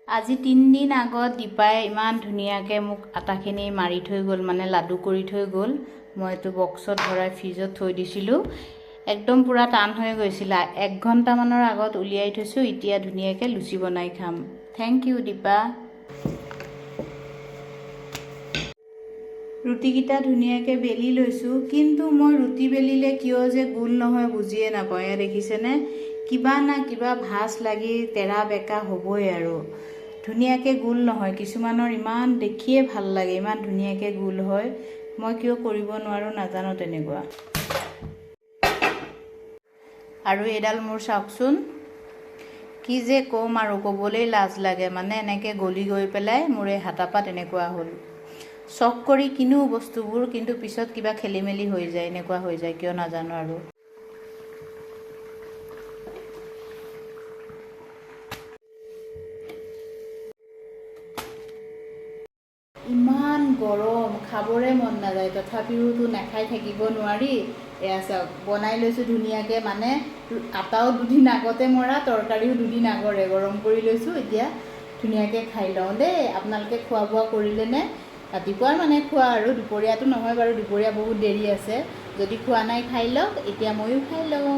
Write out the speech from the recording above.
আজি 3 দিন আগত দীপাই ইমান ধুনীয়াকৈ মোক আটাখিনি মাৰি থৈ গ'ল, মানে লাডু কৰি থৈ গ'ল। মই এইটো বক্সত ভৰাই ফ্ৰিজত থৈ দিছিলোঁ। একদম পুৰা টান হৈ গৈছিল। 1 ঘণ্টামানৰ আগত উলিয়াই থৈছোঁ। এতিয়া ধুনীয়াকৈ লুচি বনাই খাম। Thank U Dipa. ৰুটিকেইটা ধুনীয়াকৈ বেলি লৈছোঁ, কিন্তু মই ৰুটি বেলিলে কিয় যে গোল নহয় বুজিয়ে নাপাওঁ। এয়া দেখিছেনে, কিবা না কিবা ভাঁজ লাগি তেৰা বেকা হ'বই আৰু ধুনীয়াকৈ গোল নহয়। কিছুমানৰ ইমান দেখিয়ে ভাল লাগে, ইমান ধুনীয়াকৈ গোল হয়। মই কিয় কৰিব নোৱাৰোঁ নাজানো তেনেকুৱা। আৰু এইডাল মোৰ চাওকচোন, কি যে ক'ম আৰু ক'বলৈ লাজ লাগে। মানে এনেকৈ গলি গৈ পেলাই মোৰ এই হাতাপাত এনেকুৱা হ'ল। চখ কৰি কিনো বস্তুবোৰ, কিন্তু পিছত কিবা খেলি মেলি হৈ যায়, এনেকুৱা হৈ যায় কিয় নাজানো আৰু। ইমান গৰম, খাবৰে মন নাযায়, তথাপিওতো নাখাই থাকিব নোৱাৰি। এয়া চাওক, বনাই লৈছোঁ ধুনীয়াকৈ। মানে আটাও 2 দিন আগতে মৰা, তৰকাৰীও 2 দিন আগৰে গৰম কৰি লৈছোঁ। এতিয়া ধুনীয়াকৈ খাই লওঁ দেই। আপোনালোকে খোৱা বোৱা কৰিলেনে? ৰাতিপুৱাৰ মানে খোৱা আৰু, দুপৰীয়াটো নহয় বাৰু, দুপৰীয়া বহুত দেৰি আছে। যদি খোৱা নাই খাই লওক, এতিয়া ময়ো খাই লওঁ।